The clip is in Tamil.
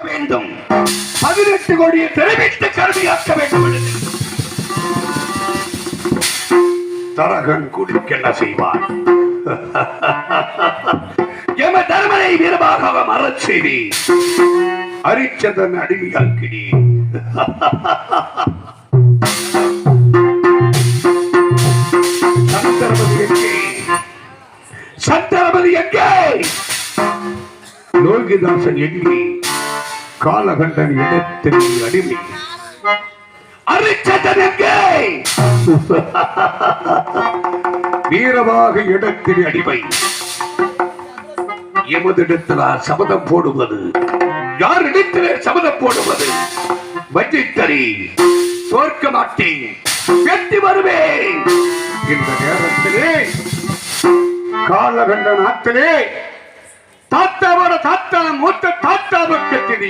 வேண்டும். 18 கோடியை தெரிவித்து கருவியாக்க வேண்டும் என்று தரகன் குடிக்கு என்ன செய்வார்? எம தர்மனை வீரமாக மறச் செய்தி அரிச்சதன் அடிமையாக்கினி. சந்தர்பதி எங்கே? லோகிதாசன் எங்கே? காலகண்டன் இடத்தில் அடிமை. அரிச்சதன் எங்கே? வீரமாக இடத்தில் அடிமை. எமது இடத்தில் சபதம் போடுவது யார் இடத்திலே சபதம் போடுவது? வஞ்சித்தரி தோற்க மாட்டேன், வெற்றி வருவேன். இந்த நேரத்திலே காலகண்டன் ஆற்றிலே தாத்தாவோட தாத்தா மூத்த தாத்தாவுக்கு